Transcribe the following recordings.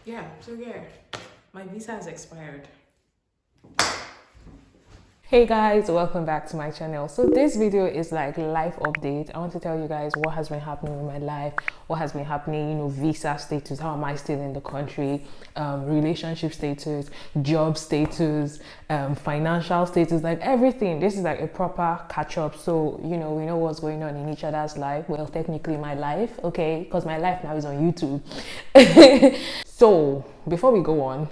Yeah, my visa has expired. Hey guys, welcome back to my channel. So this video is like life update. I want to tell you guys what has been happening in my life, what has been happening, visa status, how am I still in the country, relationship status, job status, financial status, like everything. This is like a proper catch up. So, we know what's going on in each other's life. Well, technically my life, okay, because my life now is on YouTube. So before we go on,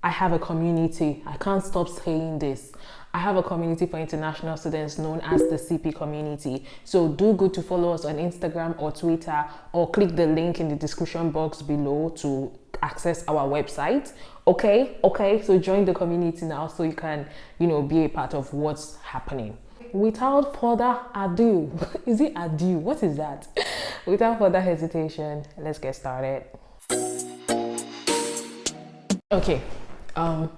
I have a community. I can't stop saying this. I have a community for international students known as the CP community. So do go to follow us on Instagram or Twitter, or click the link in the description box below to access our website. Okay, so join the community now so you can, be a part of what's happening. Without further ado, is it ado? What is that? Without further hesitation, let's get started. Okay,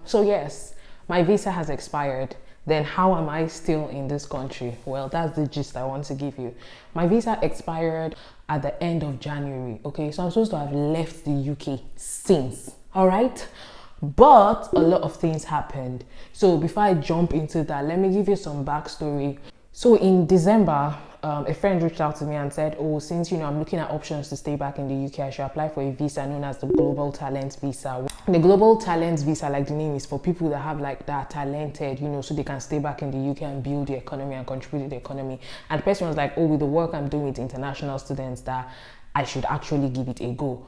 so yes, my visa has expired. Then how am I still in this country? Well, that's the gist I want to give you. My visa expired at the end of January. Okay, so I'm supposed to have left the UK since, all right? But a lot of things happened. So before I jump into that, let me give you some backstory. So in December, a friend reached out to me and said, oh, since I'm looking at options to stay back in the UK, I should apply for a visa known as the Global Talent Visa. The Global Talent Visa, like the name, is for people that have that are talented, so they can stay back in the UK and build the economy and contribute to the economy. And the person was like, oh, with the work I'm doing with international students, that I should actually give it a go.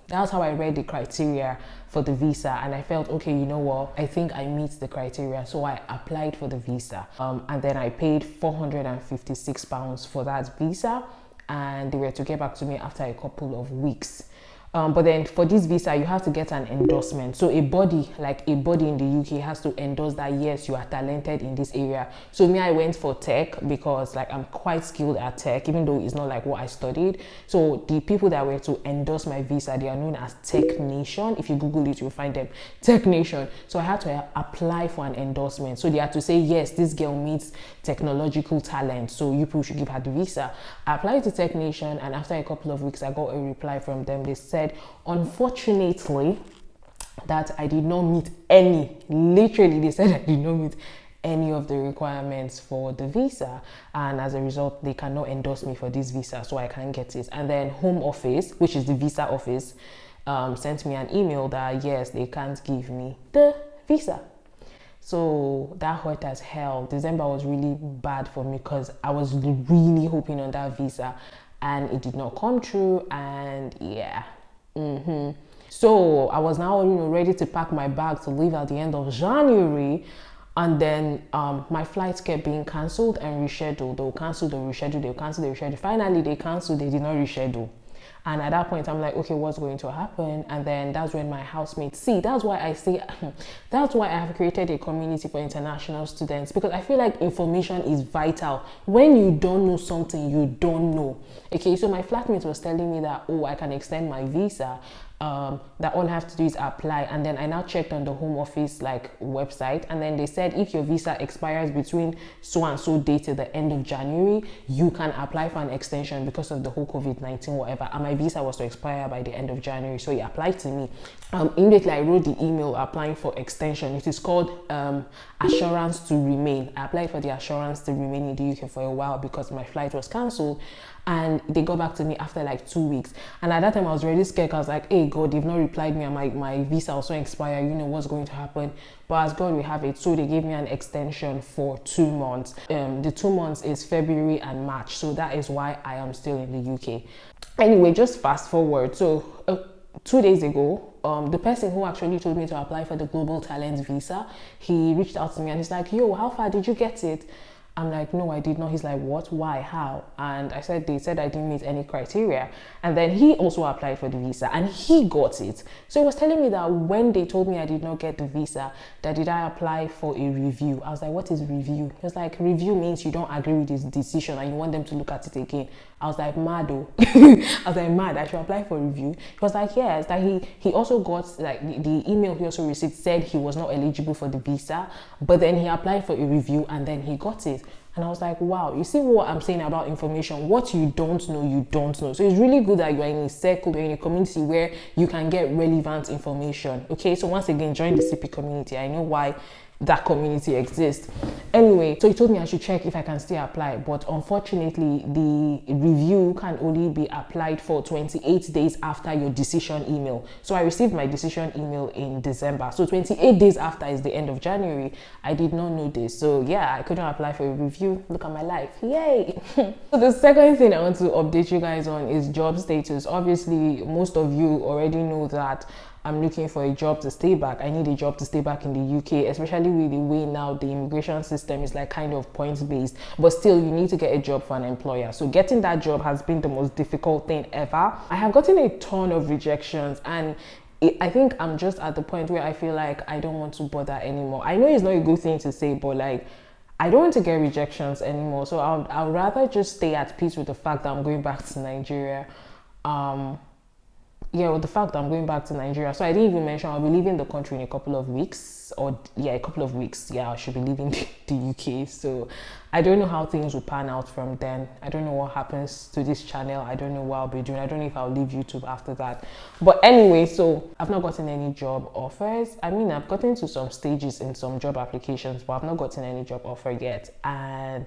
That's how I read the criteria for the visa, and I felt, okay, you know what, I think I meet the criteria, so I applied for the visa, and then I paid £456 for that visa, and they were to get back to me after a couple of weeks. But then for this visa, you have to get an endorsement. So a body in the UK has to endorse that, yes, you are talented in this area. So me, I went for tech because I'm quite skilled at tech, even though it's not like what I studied. So the people that were to endorse my visa, they are known as Tech Nation. If you Google it, you'll find them, Tech Nation. So I had to apply for an endorsement. So they had to say, yes, this girl meets technological talent, so you people should give her the visa. I applied to Tech Nation, and after a couple of weeks, I got a reply from them. They said, unfortunately, that I did not meet any. Literally, they said I did not meet any of the requirements for the visa, and as a result, they cannot endorse me for this visa, so I can't get it. And then Home Office, which is the visa office, sent me an email that yes, they can't give me the visa. So that hurt as hell. December was really bad for me because I was really hoping on that visa, and it did not come true. And yeah. So I was now ready to pack my bag to leave at the end of January, and then my flights kept being cancelled and rescheduled. They'll cancel, they'll reschedule, they'll cancel, they'll reschedule. Finally they canceled, they did not reschedule. And at that point, I'm like, okay, what's going to happen? And then that's when my housemates that's why I have created a community for international students, because I feel like information is vital. When you don't know something, you don't know. Okay, so my flatmate was telling me that, oh, I can extend my visa. That all I have to do is apply. And then I now checked on the Home Office website, and then they said if your visa expires between so and so date to the end of January, you can apply for an extension because of the whole COVID-19 whatever. And my visa was to expire by the end of January, so he applied to me. Immediately I wrote the email applying for extension. It is called assurance to remain. I applied for the assurance to remain in the UK for a while because my flight was cancelled, and they got back to me after 2 weeks. And at that time I was really scared. I was like, hey God, they've not replied me, and my visa also expired, what's going to happen? But as God will have it, so they gave me an extension for 2 months. The 2 months is February and March, so that is why I am still in the UK. Anyway, just fast forward. So 2 days ago, the person who actually told me to apply for the Global Talent Visa, he reached out to me and he's like, yo, how far did you get it? I'm like, no, I did not. He's like, what? Why? How? And I said, they said I didn't meet any criteria. And then he also applied for the visa and he got it. So he was telling me that when they told me I did not get the visa, that did I apply for a review? I was like, what is review? He was like, review means you don't agree with this decision and you want them to look at it again. I was like, mad oh. I was like, mad, I should apply for review. He was like, yes, that he also got the email he also received said he was not eligible for the visa, but then he applied for a review and then he got it. And I was like, wow, you see what I'm saying about information? What you don't know, you don't know. So it's really good that you're in a circle, you're in a community where you can get relevant information. Okay, so once again, join the CP community. I know why that community exists. Anyway, so he told me I should check if I can still apply, but unfortunately the review can only be applied for 28 days after your decision email. So I received my decision email in December, so 28 days after is the end of January. I did not know this, so yeah, I couldn't apply for a review. Look at my life, yay. So the second thing I want to update you guys on is job status. Obviously most of you already know that I'm looking for a job to stay back. I need a job to stay back in the UK, especially with the way now the immigration system is like kind of points based, but still you need to get a job for an employer. So getting that job has been the most difficult thing ever. I have gotten a ton of rejections, and I think I'm just at the point where I feel like I don't want to bother anymore. I know it's not a good thing to say, but like, I don't want to get rejections anymore. So I'll rather just stay at peace with the fact that I'm going back to Nigeria. Yeah, with the fact that I'm going back to Nigeria. So I didn't even mention I'll be leaving the country in a couple of weeks, or yeah, a couple of weeks. Yeah, I should be leaving the UK. So I don't know how things will pan out from then. I don't know what happens to this channel. I don't know what I'll be doing. I don't know if I'll leave YouTube after that. But anyway, so I've not gotten any job offers. I mean, I've gotten to some stages in some job applications, but I've not gotten any job offer yet. And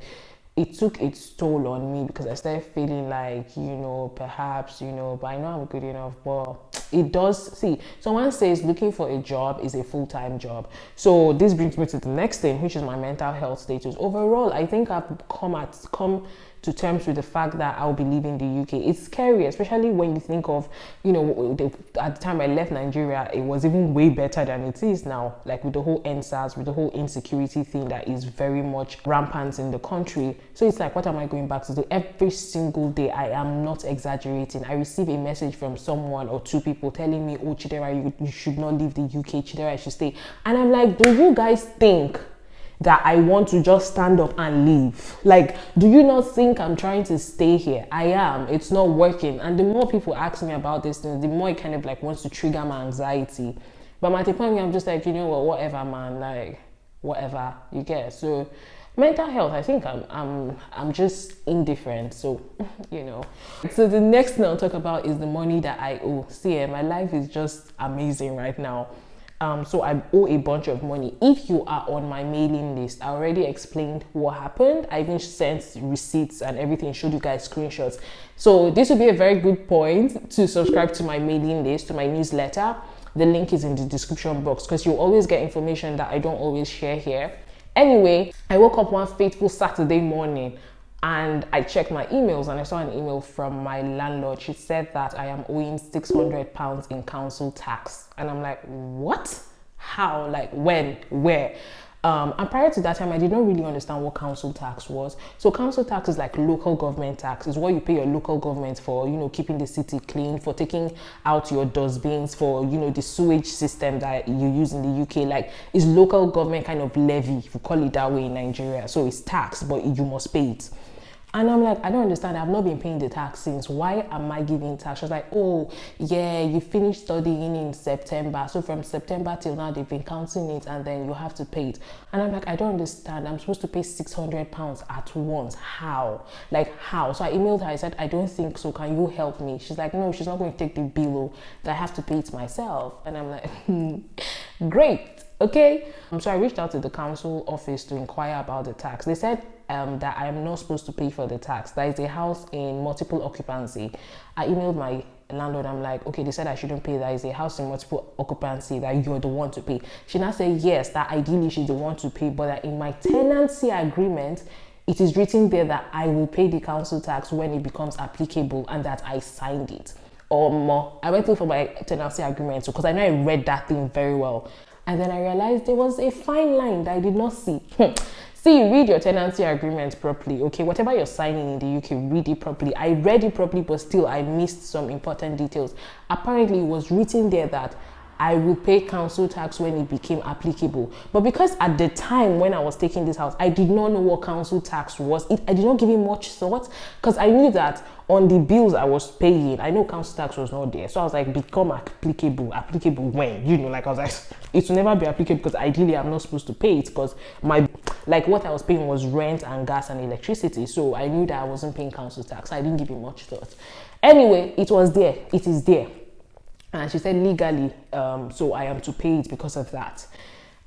it took its toll on me because I started feeling like, you know, perhaps, you know, but I know I'm good enough. But it does, see, someone says looking for a job is a full-time job. So this brings me to the next thing, which is my mental health status. Overall, I think I've come to terms with the fact that I'll be leaving the UK. It's scary, especially when you think of, you know, at the time I left Nigeria, it was even way better than it is now. Like with the whole NSAS, with the whole insecurity thing that is very much rampant in the country. So it's like, what am I going back to do? Every single day, I am not exaggerating, I receive a message from someone or two people telling me, oh, Chidera, you should not leave the UK. Chidera, I should stay. And I'm like, do you guys think that I want to just stand up and leave? Like, do you not think I'm trying to stay here? I am. It's not working. And the more people ask me about this thing, the more it kind of like wants to trigger my anxiety. But at the point where I'm just like, you know what, whatever, man, like whatever, you get. So mental health, I think I'm just indifferent. So you know. So the next thing I'll talk about is the money that I owe. See, my life is just amazing right now. So I owe a bunch of money. If you are on my mailing list, I already explained what happened. I even sent receipts and everything, showed you guys screenshots. So this would be a very good point to subscribe to my mailing list, to my newsletter. The link is in the description box because you'll always get information that I don't always share here. Anyway, I woke up one fateful Saturday morning and I checked my emails and I saw an email from my landlord. She said that I am owing £600 in council tax. And I'm like, what? How? Like when? Where? And prior to that time, I did not really understand what council tax was. So council tax is like local government tax. It's what you pay your local government for, you know, keeping the city clean, for taking out your dustbins, for, you know, the sewage system that you use in the UK. Like, it's local government kind of levy, if you call it that way in Nigeria. So it's tax, but you must pay it. And I'm like, I don't understand. I've not been paying the tax since. Why am I giving tax? She was like, oh, yeah, you finished studying in September. So from September till now, they've been counting it and then you have to pay it. And I'm like, I don't understand. I'm supposed to pay £600 at once. How? Like, how? So I emailed her. I said, I don't think so. Can you help me? She's like, no, she's not going to take the bill. That I have to pay it myself. And I'm like, great. Okay. So I reached out to the council office to inquire about the tax. They said that I am not supposed to pay for the tax. That is a house in multiple occupancy. I emailed my landlord. I'm like, okay, they said I shouldn't pay. That is a house in multiple occupancy, that you're the one to pay. She now said yes, that ideally she's the one to pay, but that in my tenancy agreement, it is written there that I will pay the council tax when it becomes applicable and that I signed it. I went through for my tenancy agreement because I know I read that thing very well. And then I realized there was a fine line that I did not see. See, read your tenancy agreement properly, okay? Whatever you're signing in the UK, read it properly. I read it properly, but still I missed some important details. Apparently, it was written there that I will pay council tax when it became applicable. But because at the time when I was taking this house, I did not know what council tax was. I did not give it much thought because I knew that on the bills I was paying, I know council tax was not there. So I was like, become applicable. Applicable when? You know, like I was like, it will never be applicable because ideally I'm not supposed to pay it because Like what I was paying was rent and gas and electricity. So I knew that I wasn't paying council tax. I didn't give it much thought. Anyway, it was there. It is there. And she said legally, so I am to pay it because of that.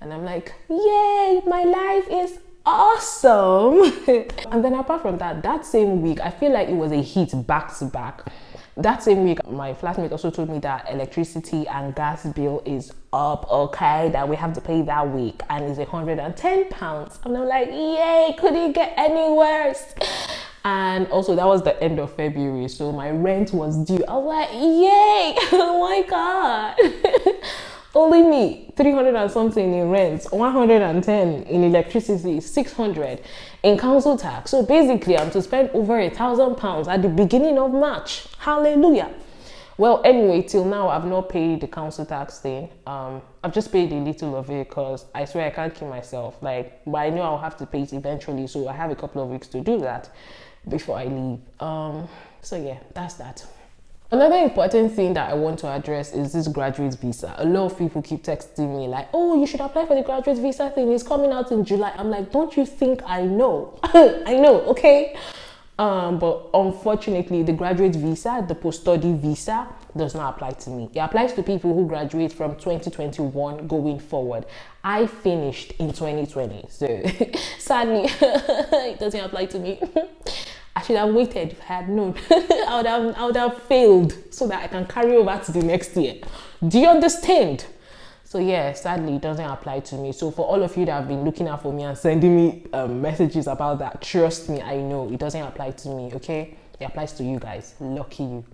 And I'm like, yay, my life is awesome. And then apart from that, that same week, I feel like it was a hit back to back. That same week, my flatmate also told me that electricity and gas bill is up, okay, that we have to pay that week, and it's £110. And I'm like, yay, could it get any worse? And also that was the end of February, so my rent was due. I was like, yay, oh my God. Only me, 300 and something in rent, 110 in electricity, 600 in council tax. So basically I'm to spend over £1,000 at the beginning of March. Hallelujah. Well, anyway, till now I've not paid the council tax thing. I've just paid a little of it because I swear I can't kill myself. But I know I'll have to pay it eventually, so I have a couple of weeks to do that before I leave. So yeah, that's that. Another important thing that I want to address is this graduate visa. A lot of people keep texting me like, oh, you should apply for the graduate visa thing. It's coming out in July. I'm like, don't you think I know? I know, okay? But unfortunately, the graduate visa, the post-study visa, does not apply to me. It applies to people who graduate from 2021 going forward. I finished in 2020, so sadly, it doesn't apply to me. I should have waited if I had known. I would have failed so that I can carry over to the next year. Do you understand? So yeah, sadly, it doesn't apply to me. So for all of you that have been looking out for me and sending me messages about that, trust me, I know it doesn't apply to me, okay? It applies to you guys. Lucky you.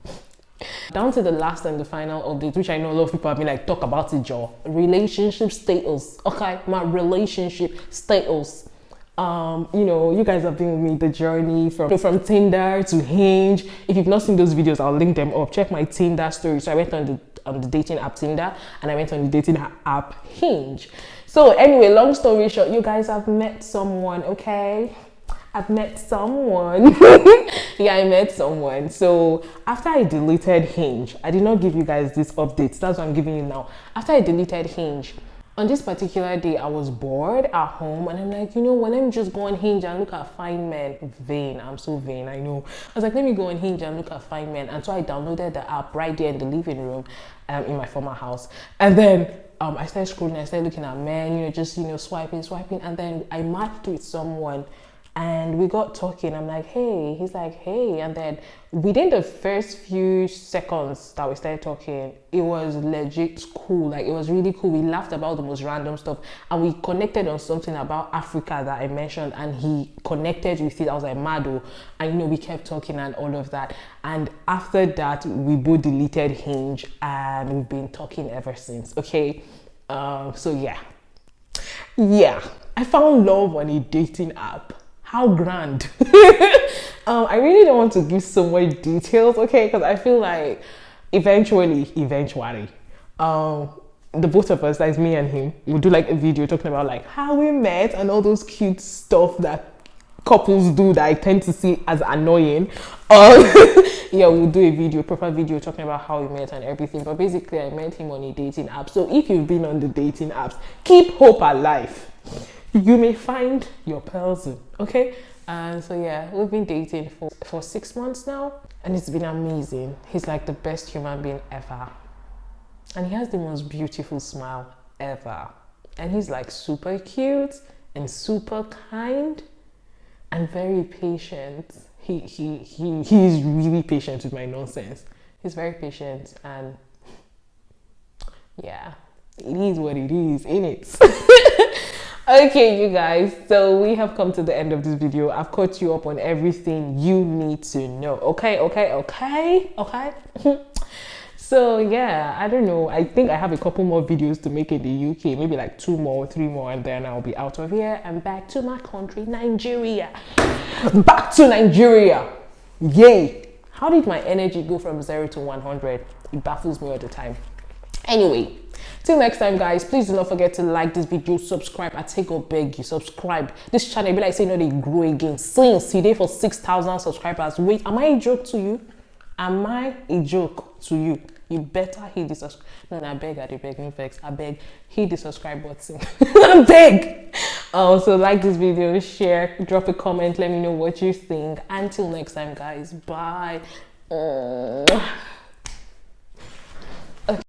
Down to the last and the final update, which I know a lot of people have been like, talk about it, Joe. Relationship status. Okay, my relationship status. You know, you guys have been with me the journey from Tinder to Hinge. If you've not seen those videos, I'll link them up. Check my Tinder story. So I went on the dating app Tinder, and I went on the dating app Hinge. So anyway, long story short, you guys have met someone, okay? I've met someone. Yeah, I met someone. So after I deleted Hinge, I did not give you guys this update. That's what I'm giving you now. After I deleted Hinge, on this particular day, I was bored at home, and I'm like, you know what, let me just go on Hinge and look at fine men. Vain, I'm so vain, I know. I was like, let me go on Hinge and look at fine men. And so I downloaded the app right there in the living room in my former house. And then I started scrolling, I started looking at men, you know, just, you know, swiping. And then I matched with someone. And we got talking. I'm like, hey. He's like, hey. And then within the first few seconds that we started talking, it was legit cool. Like, it was really cool. We laughed about the most random stuff, and we connected on something about Africa that I mentioned, and he connected with it. I was like, Mado. And, you know, we kept talking and all of that. And after that, we both deleted Hinge, and we've been talking ever since. Okay. So yeah. I found love on a dating app. How grand. I really don't want to give so much details, okay? Because I feel like eventually, the both of us, that's me and him, we'll do like a video talking about like how we met and all those cute stuff that couples do that I tend to see as annoying. Yeah, we'll do a video, proper video talking about how we met and everything. But basically, I met him on a dating app. So if you've been on the dating apps, keep hope alive. You may find your person, okay? And so yeah, we've been dating for 6 months now, and it's been amazing. He's like the best human being ever, and he has the most beautiful smile ever, and he's like super cute and super kind and very patient. He's really patient with my nonsense. He's very patient, and yeah, it is what it is, innit? Okay, you guys, so we have come to the end of this video. I've caught you up on everything you need to know. Okay. So yeah, I don't know. I think I have a couple more videos to make in the UK, maybe like 2 more, 3 more, and then I'll be out of here and back to my country, Nigeria. Back to Nigeria. Yay. How did my energy go from 0 to 100? It baffles me all the time. Anyway, till next time, guys, please do not forget to like this video, subscribe. I take or beg you, subscribe. This channel be like saying, no, they grow again since today for 6,000 subscribers. Wait, am I a joke to you? Am I a joke to you? You better hit the subscribe. No, I beg, no vex. I beg, hit the subscribe button. I beg. So like this video, share, drop a comment, let me know what you think. Until next time, guys, bye.